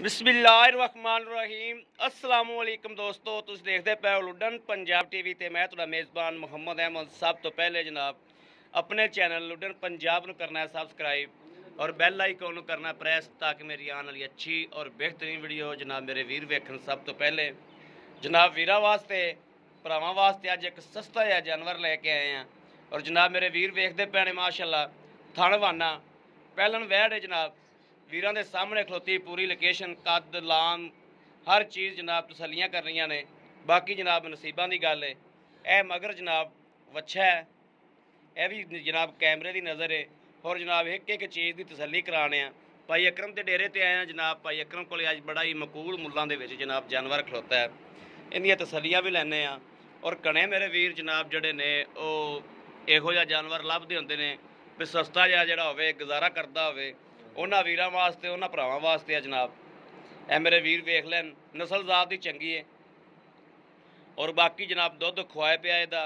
बिस्मिल्लाहिर्रहमानिर्रहीम अस्सलाम वालेकुम दोस्तों, तुम देखते पे हो लुडन पंजाब टीवी ते मैं तुहाडा मेज़बान मुहम्मद अहमद। सब तो पहले जनाब अपने चैनल लुडन पंजाब नूं करना है सबसक्राइब और बैल आइकन नूं करना प्रेस ताकि मेरी आने वाली अच्छी और बेहतरीन वीडियो जनाब मेरे वीर वेखन। सब तो पहले जनाब वीरा वास्ते भरावां वास्ते अज एक सस्ता जिहा जानवर लैके आए हैं और जनाब मेरे वीर वेखते पे ने माशाअल्लाह थणवाना पहलन वैड़ है जनाब वीरां दे सामने खलोती पूरी लोकेशन कद लाम हर चीज़ जनाब तसलियां कर रही ने। बाकी जनाब नसीबां दी गल है। यह मगर जनाब वच्छा है, यह भी जनाब कैमरे की नज़र है और जनाब एक एक चीज़ की तसली कराने भाई अकरम के डेरे ते आए हैं। जनाब भाई अकरम को अज बड़ा ही मकूल मुल्लां दे विच जनाब जानवर खलोता है, इन्दियां तसलियां भी लैने और कने मेरे वीर जनाब जड़े ने इहो जिहा जानवर लभदे हुंदे ने भी सस्ता जिहा जिहड़ा होवे गुजारा करदा होवे उन्हां वीरां वास्ते उन्हां भरावां वास्ते है जनाब। ए मेरे वीर वेख लैन नस्ल जात दी चंगी है और बाकी जनाब दुध खुआए पिया इहदा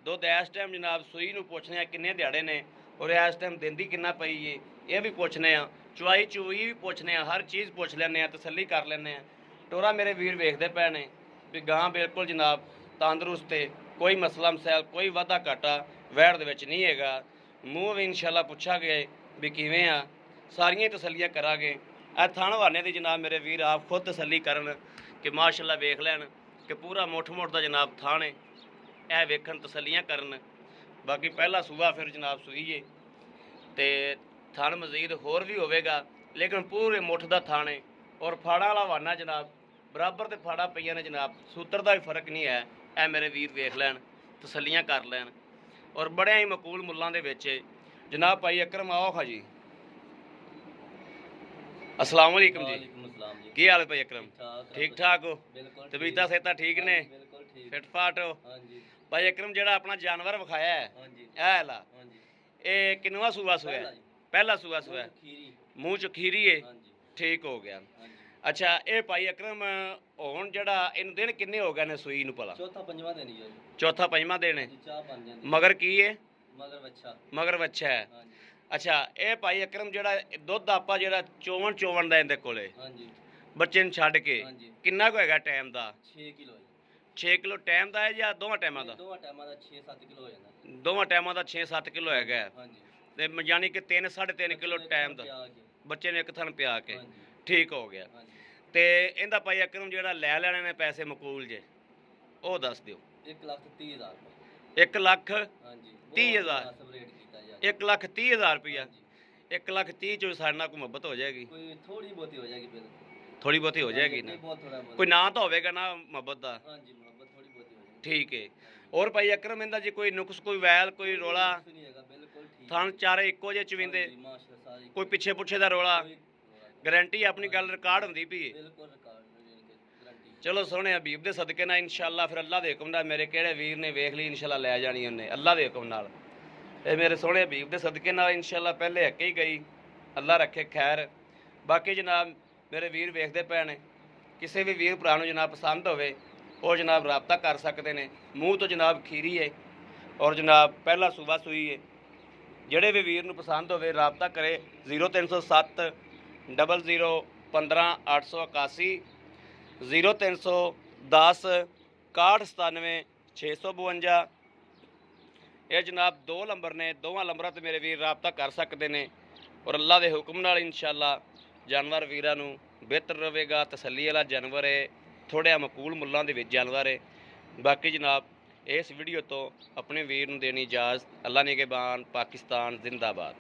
दुध इस टाइम जनाब सूई नूं पुछने किन्ने दिहाड़े ने और इस टाइम दिंदी किन्ना पई है यह भी पुछने चुआई चुई भी पुछने हर चीज़ पुछ लैने तसली कर लैने। टोरा मेरे वीर वेखते पे ने भी गां बिल्कुल जनाब तंदरुस्त है, कोई मसला मसैल कोई वाधा घाटा वैड़ दे विच नहीं हैगा। मूँह भी इंशाअल्लाह पुछा गए भी किवें आ, सारियां तसलियां करांगे। थण वाने की जनाब मेरे वीर आप खुद तसली करन कि माशाअल्लाह वेख लैन कि पूरा मुठ मुठ का जनाब थान है, यह वेखन तसलियां करन। बाकी पहला सूबा फिर जनाब सूईए तो थान मजीद होर भी होवेगा लेकिन पूरे मुठ का थान है और फाड़ा वाला वाना जनाब बराबर तो फाड़ा पईयां ने जनाब, सूत्र का भी फर्क नहीं है। यह मेरे वीर वेख लैन तसलियां कर लैन और बड़े ही मकूल मुल्लां दे विच जनाब भाई अकरम आओ खा जी। अस्सलाम वालेकुम जी, की हाल है भाई अकरम? ठीक ठाक हो? तबीयत सेहत ठीक ने? फिट फाट हो? भाई अकरम जेड़ा अपना जानवर विखाया है ला ये किनवा सूआ सोया? पहला सूआ सोया, मूँह च खीरी है, ठीक हो गया। अच्छा ये भाई अकरम हुण जेड़ा इन दिन किन्ने हो गए ने सूई नूं भला? चौथा पंजवां दिन है। मगर की है? मगर बच्चा है। अच्छा ये भाई अकरम जेड़ा दुध आपां जेड़ा चोवन दा इहदे कोले बच्चे नूं छड्ड के किन्ना कुछ हैगा टाइम दा? 6 किलो टाइम दा है या दोवां टाइमां दा? दोवां टाइमां दा 6-7 किलो हैगा ते यानी कि 3-3.5 किलो टाइम दा बच्चे ने एक थन पिया के ठीक हो गया। ते इहदा भाई अकरम जेड़ा लै लैणे ने पैसे मकूल जे ओह दस दिओ। 1,30,000 1,30,000 रुपया 1,30,000 चो साढ़े नाल कोई मुहब्बत हो जाएगी? थोड़ी बहुती हो जाएगी ना, कोई ना तो होवेगा ना मुहब्बत का। ठीक है और भाई अकरम इहदा जी कोई नुक्स कोई वैल कोई रोला थान चारे इक्को जे चविंदे कोई पिछे पुछे दा रोला गारंटी अपनी गल रिकॉर्ड होंदी पई है? चलो सोहने हबीब दे सदके ना इंशाअल्लाह फिर अल्लाह दे हुक्म नाल मेरे किहड़े वीर ने वेख ली इंशाअल्लाह लै जानी उन्हें अल्लाह दे हुक्म नाल। ये मेरे सोहने हबीब दे सदके नाल इंशाअल्लाह पहले हक ही गई, अल्लाह रखे खैर। बाकी जनाब मेरे वीर वेखते पे ने किसी भी वीर भरा नूं जनाब पसंद होवे वो जनाब रबता कर सकते हैं। मूँह तो जनाब खीरी है और जनाब पहला सूबा सूई है। ਜਿਹੜੇ भी वीर नूं पसंद होवे रबता करे 0307 00 15 881 0310 61 97 652। ये जनाब 2 नंबर ने, दोवां नंबरां ते मेरे वीर रबता कर सकते हैं और अल्लाह के हुक्म नाल इंशाअल्लाह जानवर वीरां नूं बेहतर रहेगा। तसली वाला जानवर है, थोड़ा मकूल मुल्लां दे विच जानवर है। बाकी जनाब इस वीडियो तो अपने वीर नूं देनी इजाज़त। अल्लाह निगहबान, पाकिस्तान जिंदाबाद।